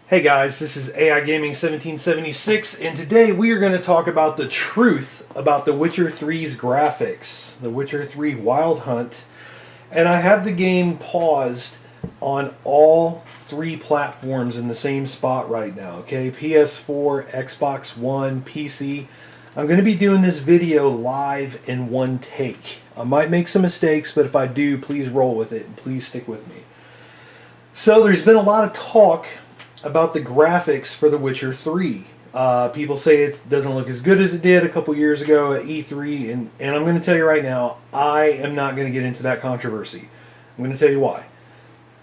Hey guys, this is AI Gaming 1776, and today we are going to talk about the truth about The Witcher 3's graphics, The Witcher 3 Wild Hunt, and I have the game paused on all three platforms in the same spot right now, okay? PS4, Xbox One, PC. I'm going to be doing this video live in one take. I might make some mistakes, but if I do, please roll with it and please stick with me. So there's been a lot of talk about the graphics for The Witcher 3. People say it doesn't look as good as it did a couple years ago at E3, and I'm going to tell you right now, I am not going to get into that controversy. I'm going to tell you why.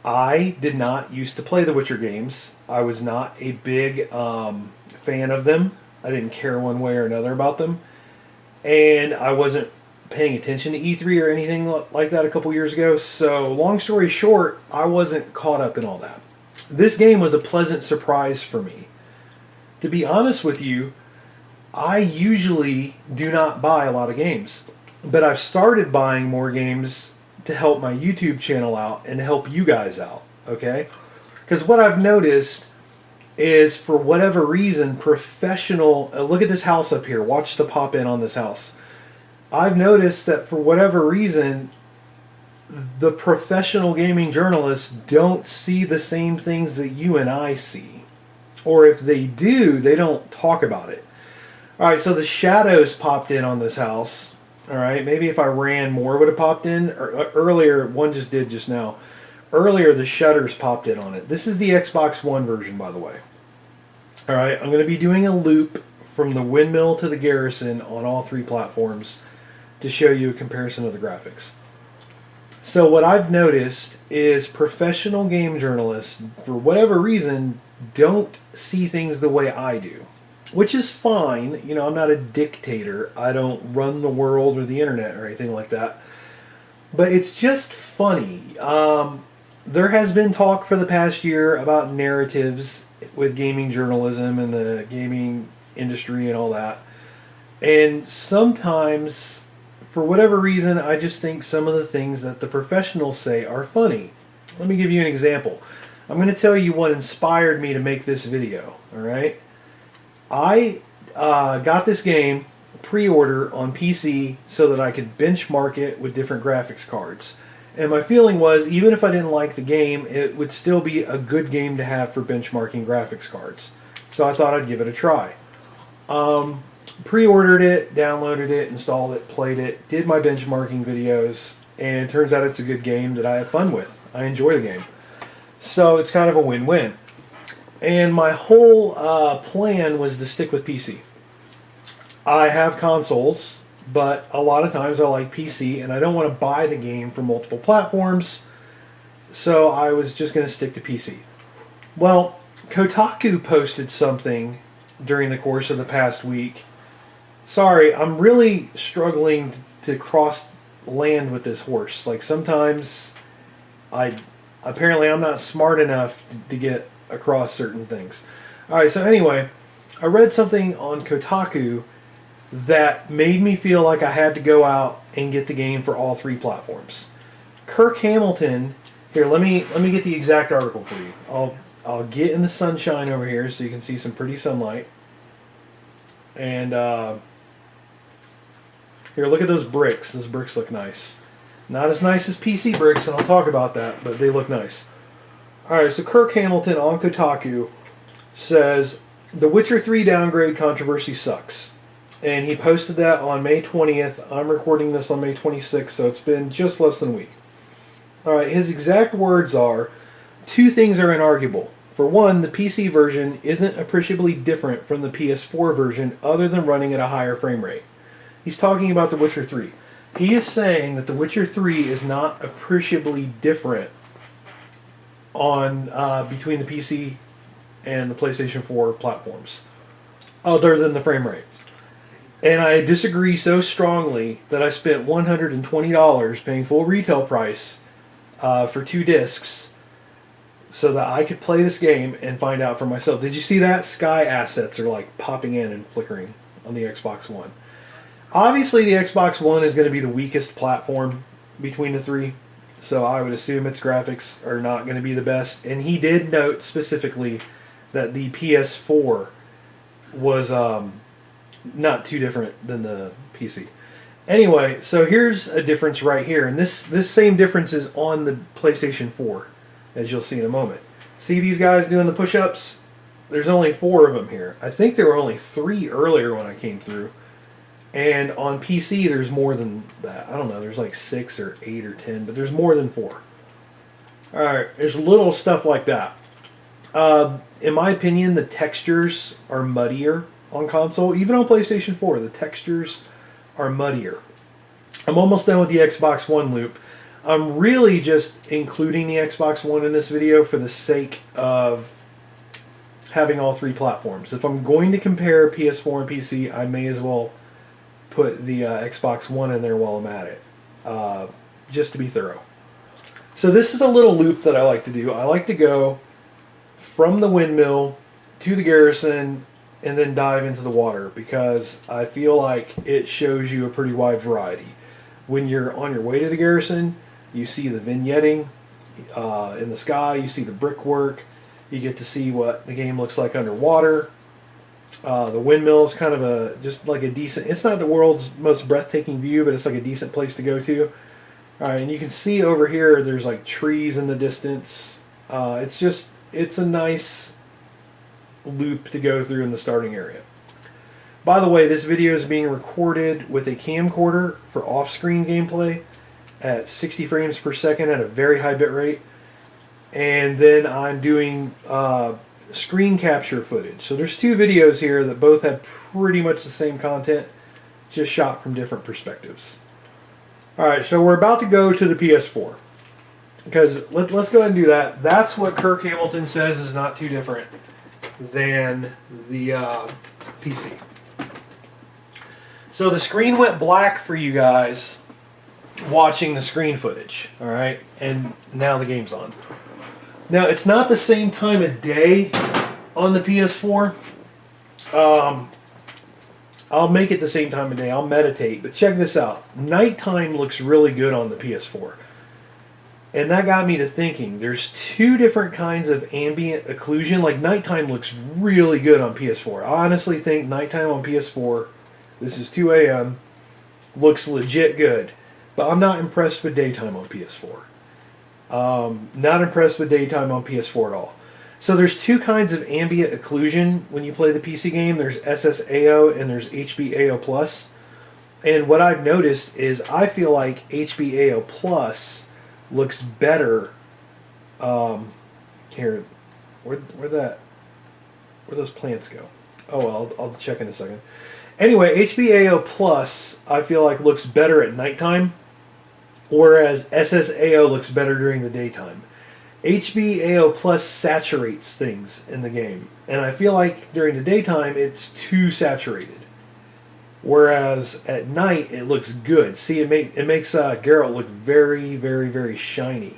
I did not used to play The Witcher games. I was not a big fan of them. I didn't care one way or another about them. And I wasn't paying attention to E3 or anything like that a couple years ago. So long story short, I wasn't caught up in all that. This game was a pleasant surprise for me. To be honest with you, I usually do not buy a lot of games, but I've started buying more games to help my YouTube channel out and to help you guys out, okay? Because what I've noticed is, for whatever reason, professional... look at this house up here. Watch the pop in on this house. I've noticed that for whatever reason, the professional gaming journalists don't see the same things that you and I see. Or if they do, they don't talk about it. Alright, so the shadows popped in on this house. Alright, maybe if I ran more would have popped in. Earlier, one just did just now. Earlier, the shutters popped in on it. This is the Xbox One version, by the way. Alright, I'm going to be doing a loop from the windmill to the garrison on all three platforms to show you a comparison of the graphics. So what I've noticed is professional game journalists, for whatever reason, don't see things the way I do. Which is fine. You know, I'm not a dictator. I don't run the world or the internet or anything like that. But it's just funny. There has been talk for the past year about narratives with gaming journalism and the gaming industry and all that. And sometimes, for whatever reason, I just think some of the things that the professionals say are funny. Let me give you an example. I'm going to tell you what inspired me to make this video. Alright? I got this game pre-order on PC so that I could benchmark it with different graphics cards. And my feeling was, even if I didn't like the game, it would still be a good game to have for benchmarking graphics cards. So I thought I'd give it a try. Pre-ordered it, downloaded it, installed it, played it, did my benchmarking videos, and it turns out it's a good game that I have fun with. I enjoy the game. So it's kind of a win-win. And my whole plan was to stick with PC. I have consoles, but a lot of times I like PC, and I don't want to buy the game for multiple platforms, so I was just going to stick to PC. Well, Kotaku posted something during the course of the past week. Sorry, I'm really struggling to cross land with this horse. Like, sometimes apparently I'm not smart enough to get across certain things. Alright, so anyway, I read something on Kotaku that made me feel like I had to go out and get the game for all three platforms. Kirk Hamilton, here, let me get the exact article for you. I'll get in the sunshine over here so you can see some pretty sunlight. And here, look at those bricks. Those bricks look nice. Not as nice as PC bricks, and I'll talk about that, but they look nice. Alright, so Kirk Hamilton on Kotaku says, The Witcher 3 downgrade controversy sucks. And he posted that on May 20th. I'm recording this on May 26th, so it's been just less than a week. Alright, his exact words are, two things are inarguable. For one, the PC version isn't appreciably different from the PS4 version other than running at a higher frame rate. He's talking about The Witcher 3. He is saying that The Witcher 3 is not appreciably different on between the PC and the PlayStation 4 platforms, other than the frame rate. And I disagree so strongly that I spent $120 paying full retail price for 2 discs so that I could play this game and find out for myself. Did you see that? Sky assets are like popping in and flickering on the Xbox One. Obviously, the Xbox One is going to be the weakest platform between the three, so I would assume its graphics are not going to be the best. And he did note specifically that the PS4 was not too different than the PC. Anyway, so here's a difference right here, and this same difference is on the PlayStation 4, as you'll see in a moment. See these guys doing the push-ups? There's only 4 of them here. I think there were only 3 earlier when I came through. And on PC, there's more than that. I don't know, there's like 6 or 8 or 10, but there's more than 4. Alright, there's little stuff like that. In my opinion, the textures are muddier on console. Even on PlayStation 4, the textures are muddier. I'm almost done with the Xbox One loop. I'm really just including the Xbox One in this video for the sake of having all 3 platforms. If I'm going to compare PS4 and PC, I may as well put the Xbox One in there while I'm at it, just to be thorough. So this is a little loop that I like to do. I like to go from the windmill to the garrison and then dive into the water, because I feel like it shows you a pretty wide variety. When you're on your way to the garrison, you see the vignetting in the sky, you see the brickwork, you get to see what the game looks like underwater. The windmill is kind of just like a decent, it's not the world's most breathtaking view, but it's like a decent place to go to. Alright, and you can see over here there's like trees in the distance. It's a nice loop to go through in the starting area. By the way, this video is being recorded with a camcorder for off-screen gameplay at 60 frames per second at a very high bit rate. And then I'm doing screen capture footage. So there's 2 videos here that both have pretty much the same content, just shot from different perspectives. Alright, so we're about to go to the PS4. Because let's go ahead and do that. That's what Kirk Hamilton says is not too different than the PC. So the screen went black for you guys watching the screen footage. Alright, and now the game's on. Now, it's not the same time of day on the PS4. I'll make it the same time of day. I'll meditate. But check this out. Nighttime looks really good on the PS4. And that got me to thinking. There's 2 different kinds of ambient occlusion. Like, nighttime looks really good on PS4. I honestly think nighttime on PS4, this is 2 a.m., looks legit good. But I'm not impressed with daytime on PS4. Not impressed with daytime on PS4 at all. So there's 2 kinds of ambient occlusion when you play the PC game. There's SSAO and there's HBAO+. And what I've noticed is I feel like HBAO+ looks better. Here, where'd those plants go? Oh, well, I'll check in a second. Anyway, HBAO+ I feel like looks better at nighttime, whereas SSAO looks better during the daytime. HBAO+ saturates things in the game, and I feel like during the daytime it's too saturated. Whereas at night it looks good. See, it makes Geralt look very, very, very shiny.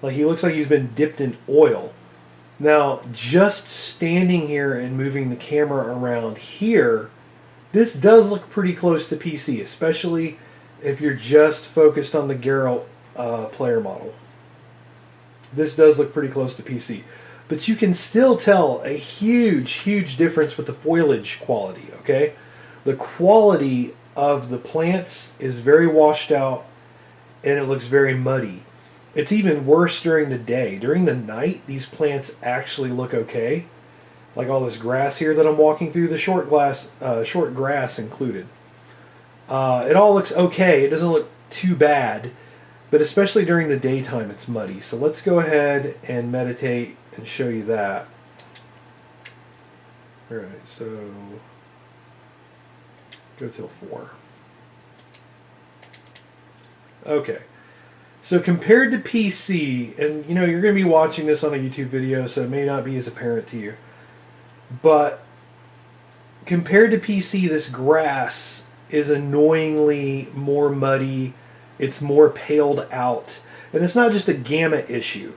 Like he looks like he's been dipped in oil. Now, just standing here and moving the camera around here, this does look pretty close to PC, especially if you're just focused on the Geralt player model. This does look pretty close to PC. But you can still tell a huge, huge difference with the foliage quality, okay? The quality of the plants is very washed out, and it looks very muddy. It's even worse during the day. During the night, these plants actually look okay. Like all this grass here that I'm walking through, the short grass included. It all looks okay. It doesn't look too bad. But especially during the daytime, it's muddy. So let's go ahead and meditate and show you that. Alright, so go till 4. Okay. So compared to PC, and you know, you're going to be watching this on a YouTube video, so it may not be as apparent to you. But compared to PC, this grass is annoyingly more muddy. It's more paled out. And it's not just a gamma issue.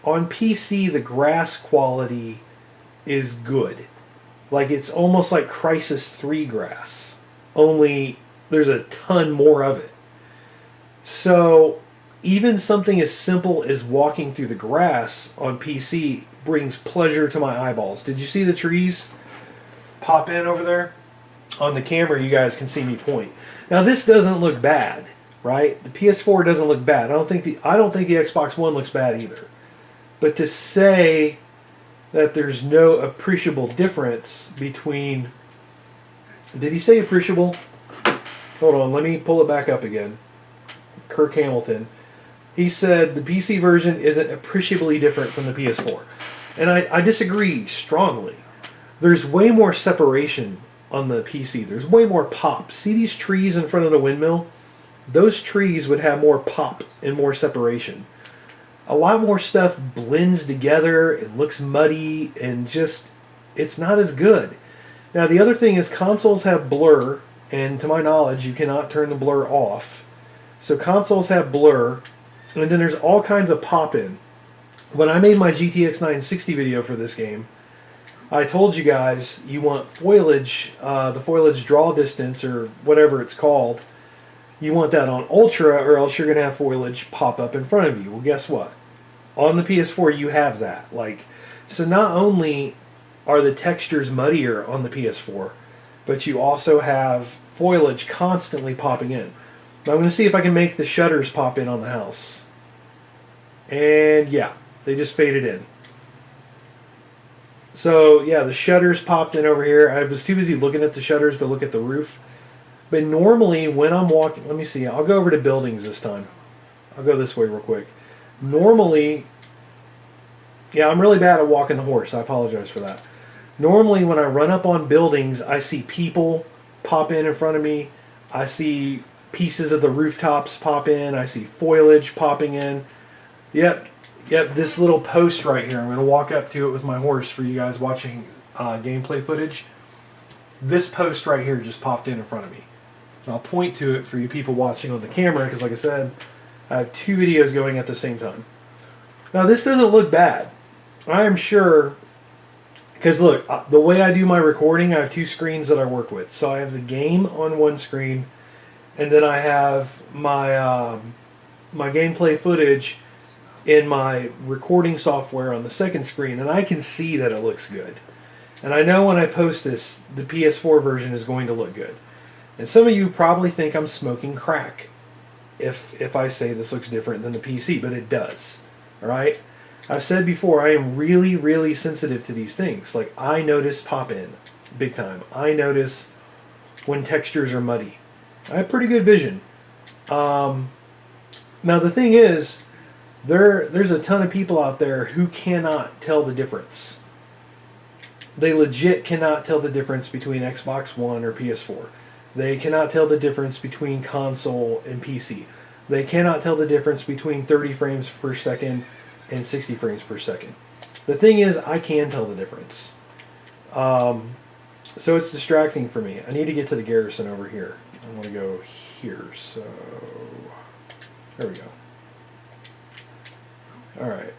On PC, the grass quality is good. Like, it's almost like Crysis 3 grass. Only there's a ton more of it. So, even something as simple as walking through the grass on PC brings pleasure to my eyeballs. Did you see the trees pop in over there? On the camera, you guys can see me point. Now, this doesn't look bad, right? The PS4 doesn't look bad. I don't think the Xbox One looks bad either. But to say that there's no appreciable difference between... Did he say appreciable? Hold on, let me pull it back up again. Kirk Hamilton. He said the PC version isn't appreciably different from the PS4. And I disagree strongly. There's way more separation on the PC. There's way more pop. See these trees in front of the windmill? Those trees would have more pop and more separation. A lot more stuff blends together and looks muddy and just, it's not as good. Now the other thing is consoles have blur, and to my knowledge you cannot turn the blur off. So consoles have blur, and then there's all kinds of pop in. When I made my GTX 960 video for this game, I told you guys you want foliage, the foliage draw distance or whatever it's called. You want that on Ultra, or else you're going to have foliage pop up in front of you. Well, guess what? On the PS4 you have that. So not only are the textures muddier on the PS4, but you also have foliage constantly popping in. Now I'm going to see if I can make the shutters pop in on the house. And yeah, they just faded in. So yeah, the shutters popped in over here. I was too busy looking at the shutters to look at the roof. But normally when I'm walking, let me see, I'll go over to buildings this time. I'll go this way real quick. Normally, yeah, I'm really bad at walking the horse. I apologize for that. Normally when I run up on buildings, I see people pop in front of me. I see pieces of the rooftops pop in. I see foliage popping in. Yep, this little post right here. I'm going to walk up to it with my horse for you guys watching gameplay footage. This post right here just popped in front of me. And I'll point to it for you people watching on the camera, because like I said, I have two videos going at the same time. Now this doesn't look bad. I am sure, because look, the way I do my recording, I have two screens that I work with. So I have the game on one screen, and then I have my my gameplay footage in my recording software on the second screen, and I can see that it looks good. And I know when I post this, the PS4 version is going to look good. And some of you probably think I'm smoking crack if I say this looks different than the PC, but it does. Alright? I've said before, I am really, really sensitive to these things. Like, I notice pop-in big time. I notice when textures are muddy. I have pretty good vision. Now the thing is, there's a ton of people out there who cannot tell the difference. They legit cannot tell the difference between Xbox One or PS4. They cannot tell the difference between console and PC. They cannot tell the difference between 30 frames per second and 60 frames per second. The thing is, I can tell the difference. So it's distracting for me. I need to get to the garrison over here. I want to go here, so there we go. Alright.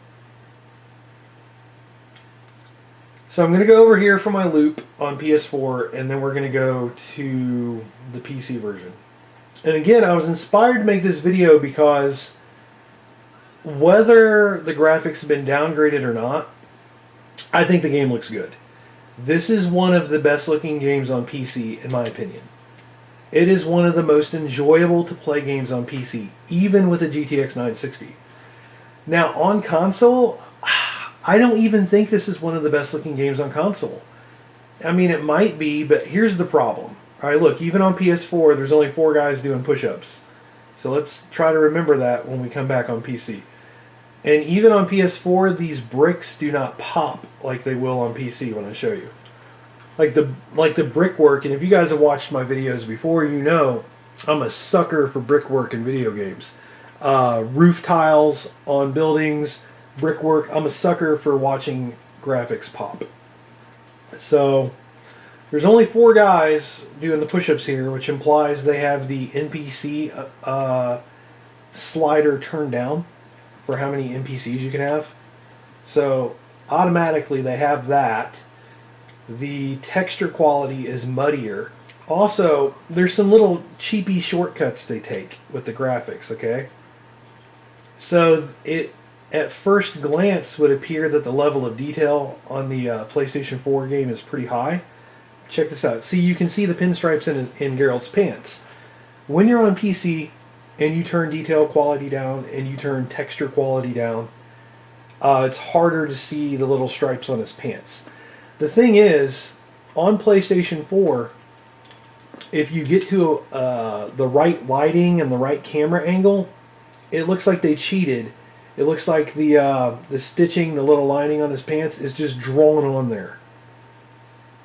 So I'm going to go over here for my loop on PS4, and then we're going to go to the PC version. And again, I was inspired to make this video because whether the graphics have been downgraded or not, I think the game looks good. This is one of the best looking games on PC, in my opinion. It is one of the most enjoyable to play games on PC, even with a GTX 960. Now, on console, I don't even think this is one of the best looking games on console. I mean, it might be, but here's the problem. Alright, look, even on PS4, there's only 4 guys doing push-ups. So let's try to remember that when we come back on PC. And even on PS4, these bricks do not pop like they will on PC when I show you. Like the brickwork, and if you guys have watched my videos before, you know I'm a sucker for brickwork in video games. Roof tiles on buildings, brickwork. I'm a sucker for watching graphics pop. So there's only 4 guys doing the push-ups here, which implies they have the NPC slider turned down for how many NPCs you can have. So automatically they have that. The texture quality is muddier. Also, there's some little cheapy shortcuts they take with the graphics, okay? So it, at first glance, would appear that the level of detail on the PlayStation 4 game is pretty high. Check this out. See, you can see the pinstripes in Geralt's pants. When you're on PC and you turn detail quality down and you turn texture quality down, it's harder to see the little stripes on his pants. The thing is, on PlayStation 4, if you get to the right lighting and the right camera angle, it looks like they cheated. It looks like the stitching, the little lining on his pants is just drawn on there.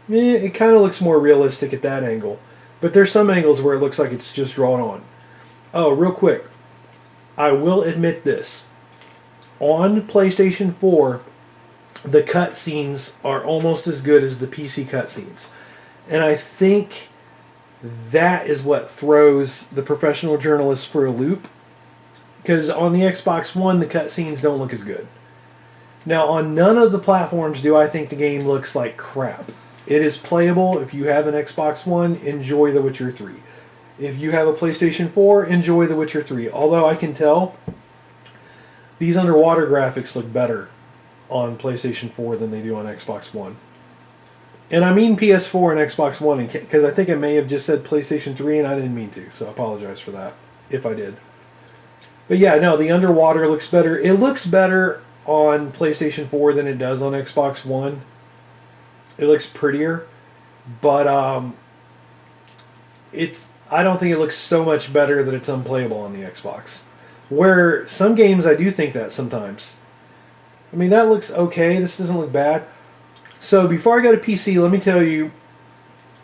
It kind of looks more realistic at that angle. But there's some angles where it looks like it's just drawn on. Oh, real quick. I will admit this. On PlayStation 4, the cutscenes are almost as good as the PC cutscenes. And I think that is what throws the professional journalists for a loop. Because on the Xbox One, the cutscenes don't look as good. Now, on none of the platforms do I think the game looks like crap. It is playable. If you have an Xbox One, enjoy The Witcher 3. If you have a PlayStation 4, enjoy The Witcher 3. Although I can tell these underwater graphics look better on PlayStation 4 than they do on Xbox One. And I mean PS4 and Xbox One, because I think I may have just said PlayStation 3 and I didn't mean to, so I apologize for that, if I did. But yeah, no, the underwater looks better. It looks better on PlayStation 4 than it does on Xbox One. It looks prettier, but I don't think it looks so much better that it's unplayable on the Xbox. Where some games I do think that sometimes. I mean, that looks okay. This doesn't look bad. So before I go to PC, let me tell you,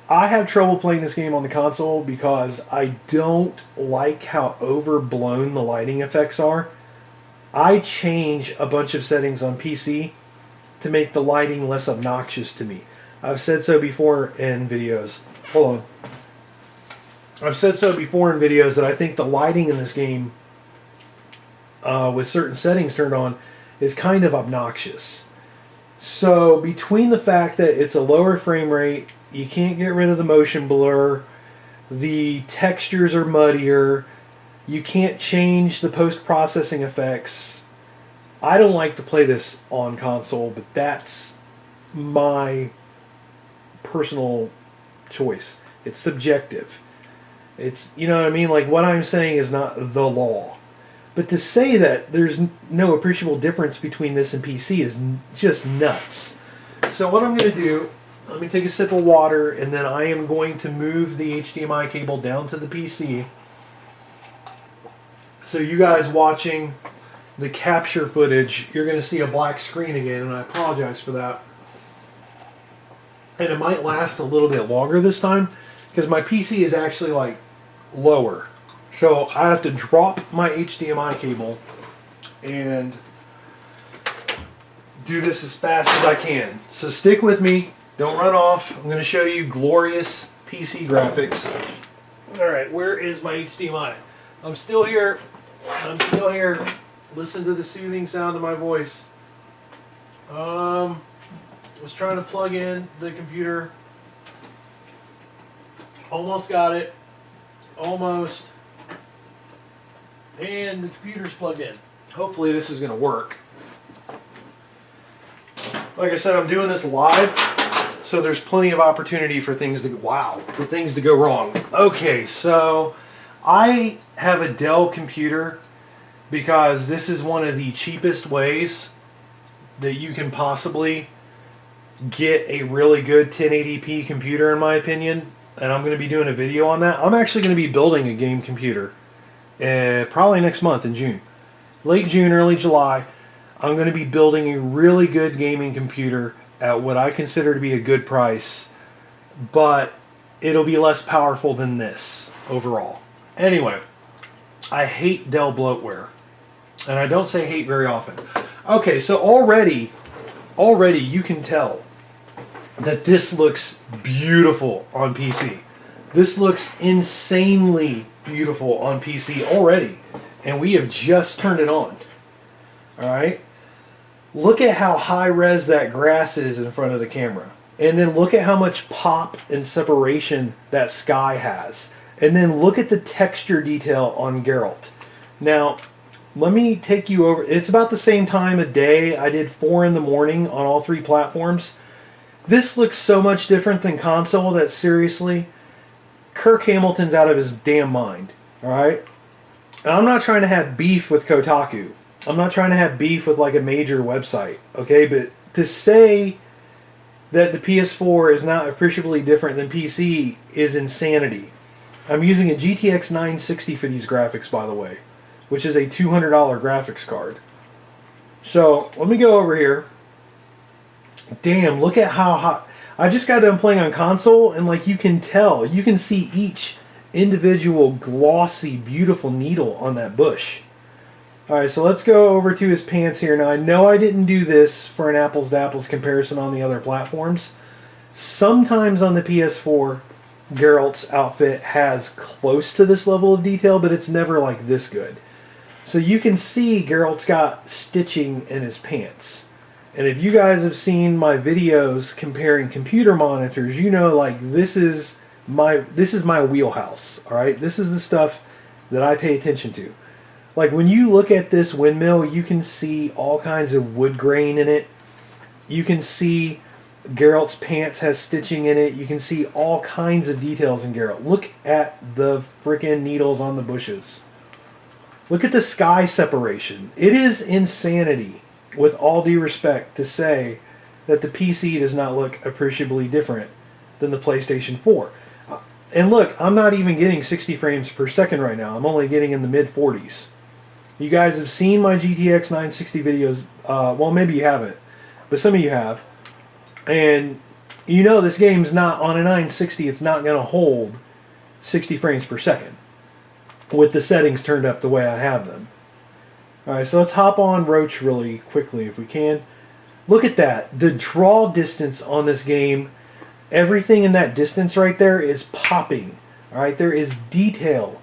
I have trouble playing this game on the console because I don't like how overblown the lighting effects are. I change a bunch of settings on PC to make the lighting less obnoxious to me. I've said so before in videos. Hold on. I've said so before in videos that I think the lighting in this game, with certain settings turned on, is kind of obnoxious. So between the fact that it's a lower frame rate, you can't get rid of the motion blur, the textures are muddier, you can't change the post-processing effects. I don't like to play this on console, but that's my personal choice. It's subjective. It's, you know what I mean? Like, what I'm saying is not the law. But to say that there's no appreciable difference between this and PC is just nuts. So what I'm going to do, let me take a sip of water, and then I am going to move the HDMI cable down to the PC. So you guys watching the capture footage, you're going to see a black screen again, and I apologize for that. And it might last a little bit longer this time, because my PC is actually like lower. So I have to drop my HDMI cable and do this as fast as I can. So stick with me, don't run off. I'm going to show you glorious PC graphics. Alright, where is my HDMI? I'm still here. I'm still here. Listen to the soothing sound of my voice. Was trying to plug in the computer. Almost got it. Almost. And the computer's plugged in. Hopefully this is going to work. Like I said, I'm doing this live, so there's plenty of opportunity for things to go wrong. Okay, so I have a Dell computer because this is one of the cheapest ways that you can possibly get a really good 1080p computer, in my opinion. And I'm going to be doing a video on that. I'm actually going to be building a game computer probably next month in June. Late June, early July. I'm going to be building a really good gaming computer at what I consider to be a good price, but it'll be less powerful than this overall. Anyway, I hate Dell bloatware, and I don't say hate very often. Okay, so already you can tell that this looks beautiful on PC. This looks insanely beautiful on PC already, and we have just turned it on. Alright? Look at how high res that grass is in front of the camera. And then look at how much pop and separation that sky has. And then look at the texture detail on Geralt. Now, let me take you over. It's about the same time of day. I did 4 in the morning on all 3 platforms. This looks so much different than console that seriously, Kirk Hamilton's out of his damn mind. Alright? And I'm not trying to have beef with Kotaku. I'm not trying to have beef with like a major website. Okay? But to say that the PS4 is not appreciably different than PC is insanity. I'm using a GTX 960 for these graphics, by the way, which is a $200 graphics card. So, let me go over here. Damn, look at how hot. I just got done playing on console, and like you can tell, you can see each individual glossy, beautiful needle on that bush. Alright, so let's go over to his pants here. Now, I know I didn't do this for an apples to apples comparison on the other platforms. Sometimes on the PS4, Geralt's outfit has close to this level of detail, but it's never like this good. So you can see Geralt's got stitching in his pants. And if you guys have seen my videos comparing computer monitors, you know like this is my wheelhouse, all right? This is the stuff that I pay attention to. Like when you look at this windmill, you can see all kinds of wood grain in it. You can see Geralt's pants has stitching in it. You can see all kinds of details in Geralt. Look at the freaking needles on the bushes. Look at the sky separation. It is insanity, with all due respect, to say that the PC does not look appreciably different than the PlayStation 4. And look, I'm not even getting 60 frames per second right now. I'm only getting in the mid-40s. You guys have seen my GTX 960 videos. Well, maybe you haven't, but some of you have. And you know this game's not on a 960. It's not going to hold 60 frames per second with the settings turned up the way I have them. Alright, so let's hop on Roach really quickly if we can. Look at that. The draw distance on this game, everything in that distance right there is popping. Alright, there is detail.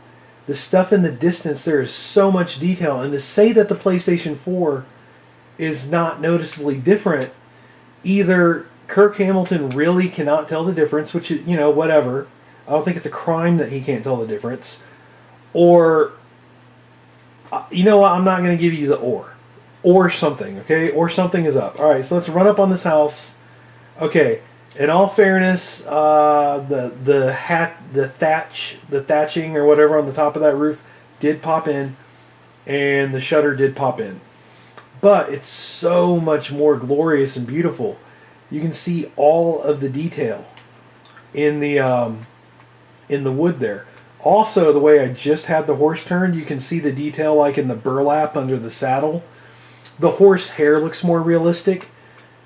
The stuff in the distance, there is so much detail. And to say that the PlayStation 4 is not noticeably different, either Kirk Hamilton really cannot tell the difference, which is, you know, whatever. I don't think it's a crime that he can't tell the difference. Or, you know what, I'm not going to give you the or. Or something, okay? Or something is up. Alright, so let's run up on this house. Okay, in all fairness, the thatching or whatever on the top of that roof did pop in, and the shutter did pop in. But it's so much more glorious and beautiful. You can see all of the detail in the wood there. Also, the way I just had the horse turned, you can see the detail like in the burlap under the saddle. The horse hair looks more realistic.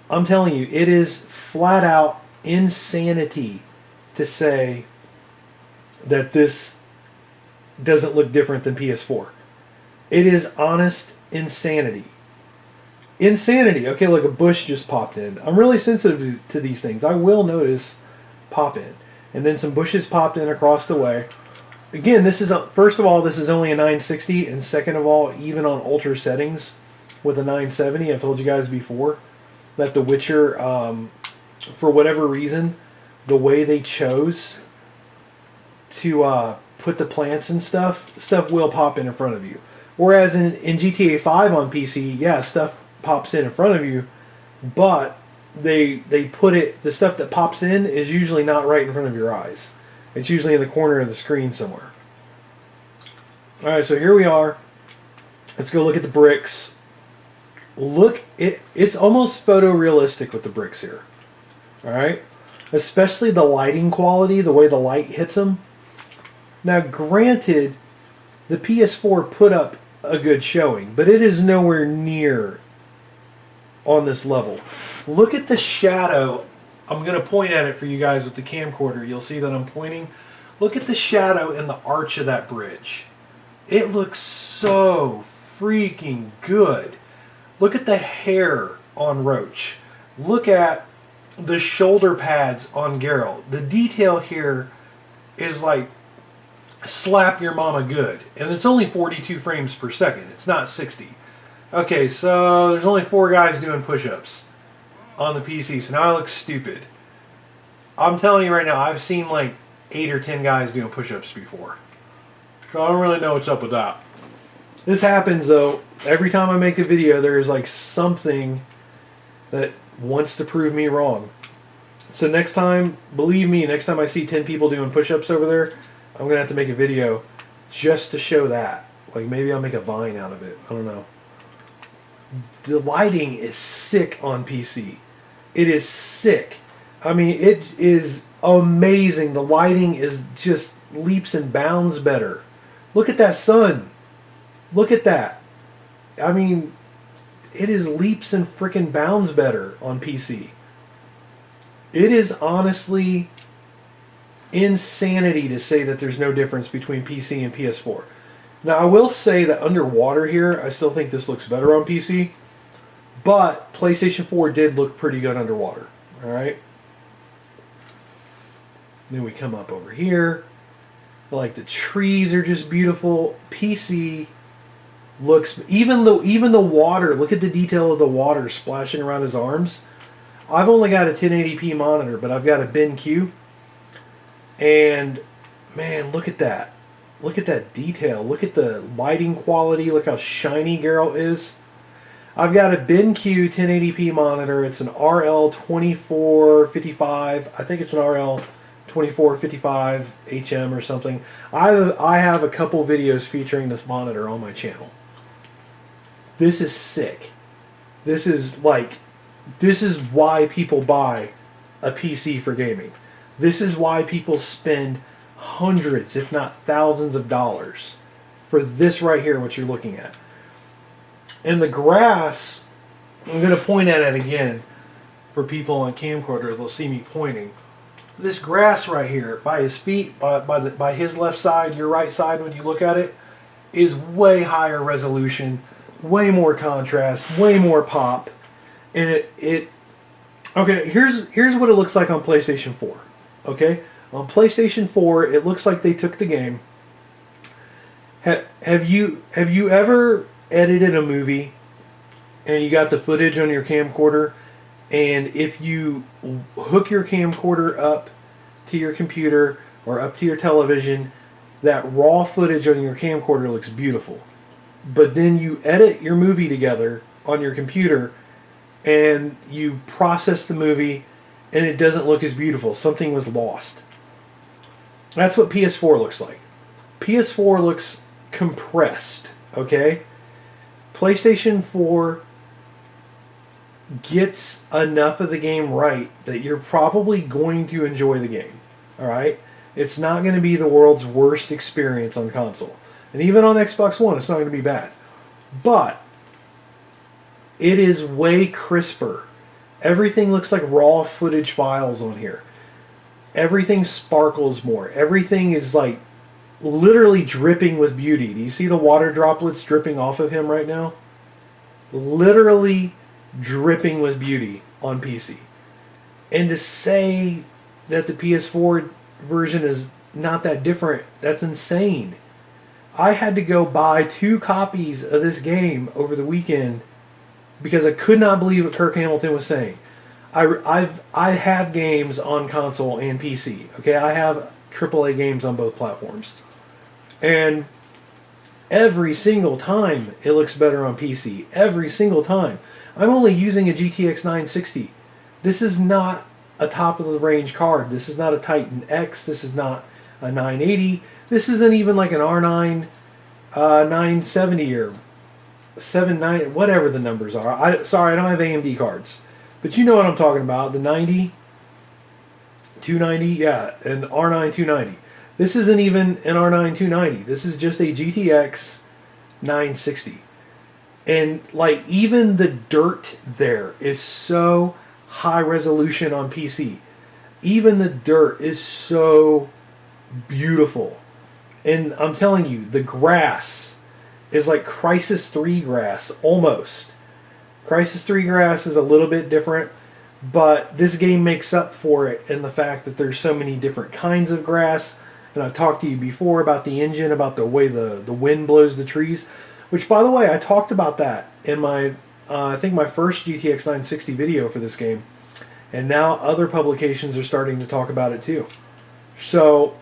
I'm telling you, it is flat out insanity to say that this doesn't look different than PS4. It is honest insanity. Insanity. Okay, look, a bush just popped in. I'm really sensitive to these things. I will notice pop in. And then some bushes popped in across the way. Again, this is first of all, this is only a 960, and second of all, even on ultra settings with a 970, I've told you guys before that The Witcher, for whatever reason, the way they chose to put the plants and stuff will pop in front of you. Whereas in GTA 5 on PC, yeah, stuff pops in front of you, but they put it, the stuff that pops in is usually not right in front of your eyes. It's usually in the corner of the screen somewhere. Alright, so here we are. Let's go look at the bricks. Look, it's almost photorealistic with the bricks here. Alright? Especially the lighting quality, the way the light hits them. Now, granted, the PS4 put up a good showing, but it is nowhere near on this level. Look at the shadow. I'm going to point at it for you guys with the camcorder. You'll see that I'm pointing. Look at the shadow in the arch of that bridge. It looks so freaking good. Look at the hair on Roach. Look at the shoulder pads on Geralt. The detail here is like slap your mama good. And it's only 42 frames per second. It's not 60. Okay, so there's only 4 guys doing push-ups on the PC, so now I look stupid. I'm telling you right now, I've seen like 8 or 10 guys doing push-ups before. So I don't really know what's up with that. This happens though. Every time I make a video, there's like something that wants to prove me wrong. So next time, believe me, next time I see 10 people doing push-ups over there, I'm going to have to make a video just to show that. Like maybe I'll make a Vine out of it. I don't know. The lighting is sick on PC. It is sick. I mean, it is amazing. The lighting is just leaps and bounds better. Look at that sun. Look at that. I mean, it is leaps and frickin' bounds better on PC. It is honestly insanity to say that there's no difference between PC and PS4. Now, I will say that underwater here, I still think this looks better on PC, but PlayStation 4 did look pretty good underwater. Alright? Then we come up over here. Like, the trees are just beautiful. PC looks, even the water, look at the detail of the water splashing around his arms. I've only got a 1080p monitor, but I've got a BenQ. And, man, look at that. Look at that detail. Look at the lighting quality. Look how shiny Geralt is. I've got a BenQ 1080p monitor. It's an RL2455. I think it's an RL2455 HM or something. I have a couple videos featuring this monitor on my channel. This is sick. This is why people buy a PC for gaming. This is why people spend hundreds, if not thousands of dollars for this right here, what you're looking at. And the grass, I'm going to point at it again for people on camcorders. They'll see me pointing. This grass right here, by his feet, by his left side, your right side, when you look at it, is way higher resolution, way more contrast, way more pop. And okay, here's what it looks like on PlayStation 4. Okay, on PlayStation 4, it looks like they took the game. Have you ever edited a movie and you got the footage on your camcorder, and if you hook your camcorder up to your computer or up to your television, that raw footage on your camcorder looks beautiful, but then you edit your movie together on your computer and you process the movie and it doesn't look as beautiful. Something was lost. That's what PS4 looks like. PS4 looks compressed, okay? PlayStation 4 gets enough of the game right that you're probably going to enjoy the game, alright? It's not going to be the world's worst experience on console. And even on Xbox One, it's not going to be bad. But it is way crisper. Everything looks like raw footage files on here. Everything sparkles more. Everything is like literally dripping with beauty. Do you see the water droplets dripping off of him right now? Literally dripping with beauty on PC. And to say that the PS4 version is not that different, that's insane. I had to go buy 2 copies of this game over the weekend because I could not believe what Kirk Hamilton was saying. I have games on console and PC. Okay, I have AAA games on both platforms. And every single time it looks better on PC. Every single time. I'm only using a GTX 960. This is not a top of the range card. This is not a Titan X. This is not a 980. This isn't even like an R9 970 or 79, whatever the numbers are. Sorry, I don't have AMD cards. But you know what I'm talking about. The 90, 290, yeah, an R9 290. This isn't even an R9 290. This is just a GTX 960. And like even the dirt there is so high resolution on PC. Even the dirt is so beautiful. And I'm telling you, the grass is like Crysis 3 grass, almost. Crysis 3 grass is a little bit different, but this game makes up for it in the fact that there's so many different kinds of grass. And I've talked to you before about the engine, about the way the wind blows the trees. Which, by the way, I talked about that in my, I think my first GTX 960 video for this game. And now other publications are starting to talk about it too. So,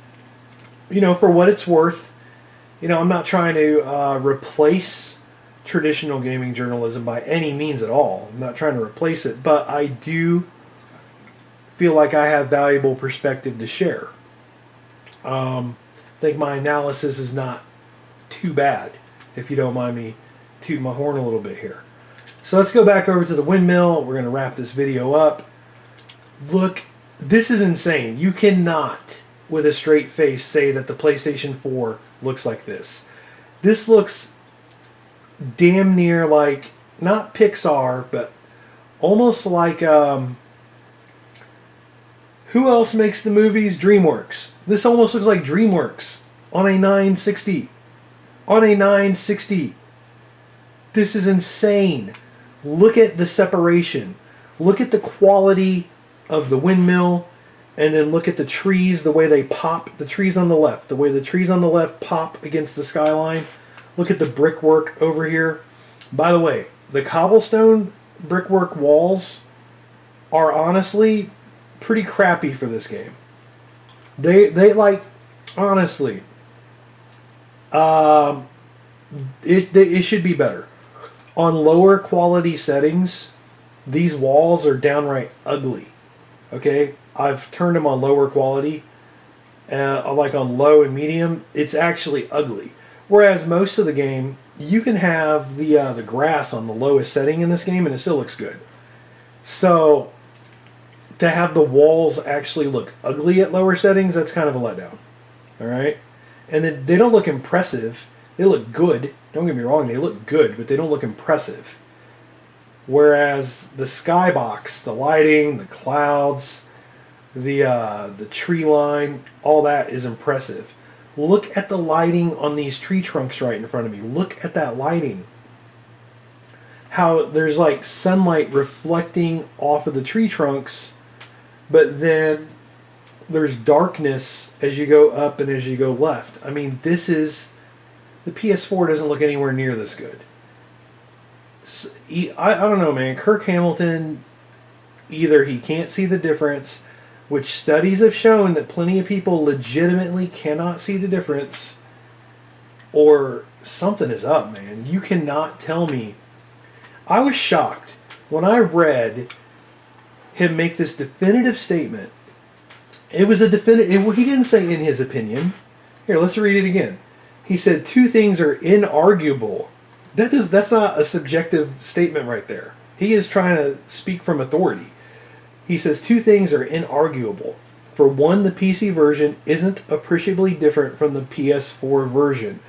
you know, for what it's worth, I'm not trying to replace traditional gaming journalism by any means at all. I'm not trying to replace it, but I do feel like I have valuable perspective to share. I think my analysis is not too bad, if you don't mind me tooting my horn a little bit here. So let's go back over to the windmill. We're going to wrap this video up. Look, this is insane. You cannot, with a straight face, say that the PlayStation 4 looks like this. This looks damn near like, not Pixar, but almost like, who else makes the movies? DreamWorks. This almost looks like DreamWorks on a 960. On a 960. This is insane. Look at the separation. Look at the quality of the windmill, and then look at the trees, the way they pop. The trees on the left, the way the trees on the left pop against the skyline. Look at the brickwork over here. By the way, the cobblestone brickwork walls are honestly pretty crappy for this game. They like, honestly, it should be better. On lower quality settings, these walls are downright ugly. Okay, I've turned them on lower quality, like on low and medium. It's actually ugly. Whereas most of the game, you can have the grass on the lowest setting in this game, and it still looks good. So to have the walls actually look ugly at lower settings, that's kind of a letdown. All right, and they don't look impressive. They look good. Don't get me wrong, they look good, but they don't look impressive. Whereas the skybox, the lighting, the clouds, the tree line, all that is impressive. Look at the lighting on these tree trunks right in front of me. Look at that lighting. How there's like sunlight reflecting off of the tree trunks, but then there's darkness as you go up and as you go left. I mean, this is... The PS4 doesn't look anywhere near this good. I don't know, man. Kirk Hamilton, either he can't see the difference, which studies have shown that plenty of people legitimately cannot see the difference, or something is up, man. You cannot tell me. I was shocked when I read him make this definitive statement. It was a definitive... He didn't say in his opinion. Here, let's read it again. He said two things are inarguable. That's not a subjective statement right there. He is trying to speak from authority. He says two things are inarguable. For one, the PC version isn't appreciably different from the PS4 version,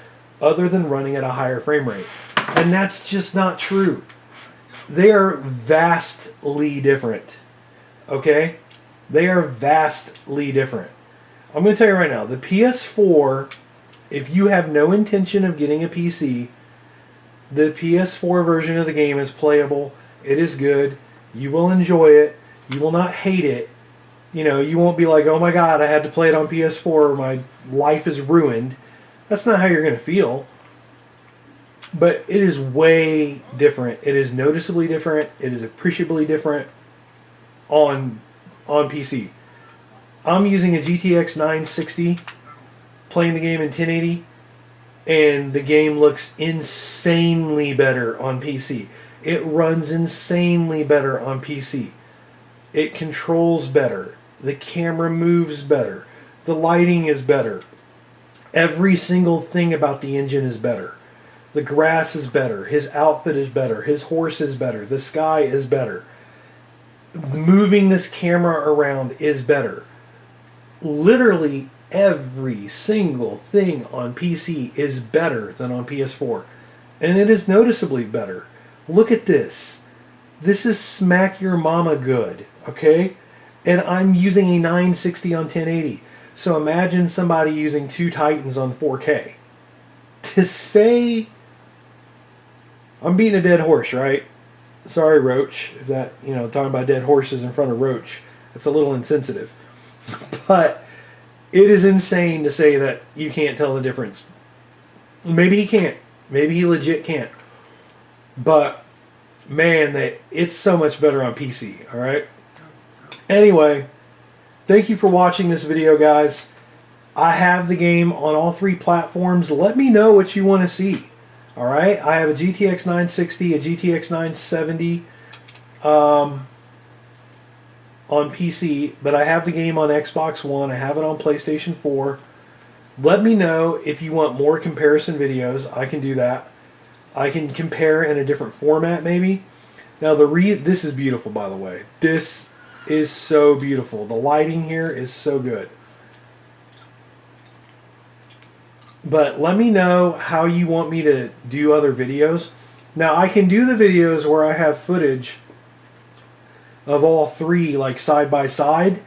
other than running at a higher frame rate. And that's just not true. They are vastly different. Okay? They are vastly different. I'm going to tell you right now, the PS4... If you have no intention of getting a PC, the PS4 version of the game is playable. It is good. You will enjoy it. You will not hate it. You won't be like, oh my god, I had to play it on PS4. My life is ruined. That's not how you're going to feel. But it is way different. It is noticeably different. It is appreciably different on PC. I'm using a GTX 960. Playing the game in 1080, and the game looks insanely better on PC. It runs insanely better on PC. It controls better. The camera moves better. The lighting is better. Every single thing about the engine is better. The grass is better. His outfit is better. His horse is better. The sky is better. Moving this camera around is better. Literally every single thing on PC is better than on PS4. And it is noticeably better. Look at this. This is smack your mama good, okay? And I'm using a 960 on 1080. So imagine somebody using two Titans on 4K. To say... I'm beating a dead horse, right? Sorry, Roach. If that, talking about dead horses in front of Roach, it's a little insensitive. But... it is insane to say that you can't tell the difference. Maybe he can't. Maybe he legit can't. But, man, it's so much better on PC, alright? Anyway, thank you for watching this video, guys. I have the game on all 3 platforms. Let me know what you want to see. All right, I have a GTX 960, a GTX 970 on PC, but I have the game on Xbox One. I have it on PlayStation 4. Let me know if you want more comparison videos. I can do that. I can compare in a different format maybe. Now this is beautiful, by the way. This is so beautiful. The lighting here is so good. But let me know how you want me to do other videos. Now I can do the videos where I have footage of all 3 like side by side,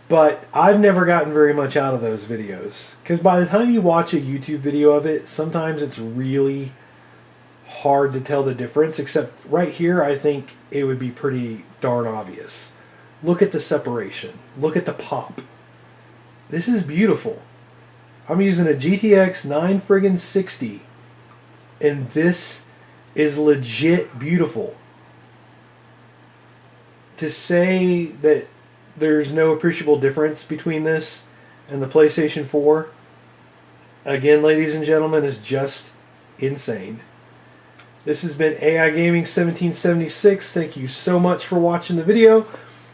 but I've never gotten very much out of those videos. Because by the time you watch a YouTube video of it, sometimes it's really hard to tell the difference, except right here I think it would be pretty darn obvious. Look at the separation. Look at the pop. This is beautiful. I'm using a GTX 960, and this is legit beautiful. To say that there's no appreciable difference between this and the PlayStation 4, again, ladies and gentlemen, is just insane. This has been AI Gaming 1776. Thank you so much for watching the video.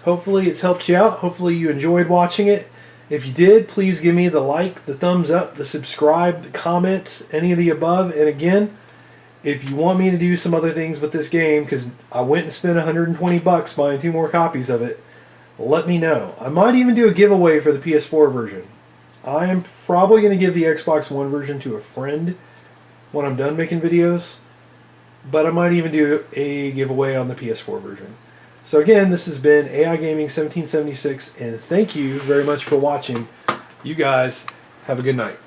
Hopefully it's helped you out. Hopefully you enjoyed watching it. If you did, please give me the like, the thumbs up, the subscribe, the comments, any of the above. And again, if you want me to do some other things with this game, because I went and spent 120 bucks buying 2 more copies of it, let me know. I might even do a giveaway for the PS4 version. I am probably going to give the Xbox One version to a friend when I'm done making videos, but I might even do a giveaway on the PS4 version. So again, this has been AI Gaming 1776, and thank you very much for watching. You guys have a good night.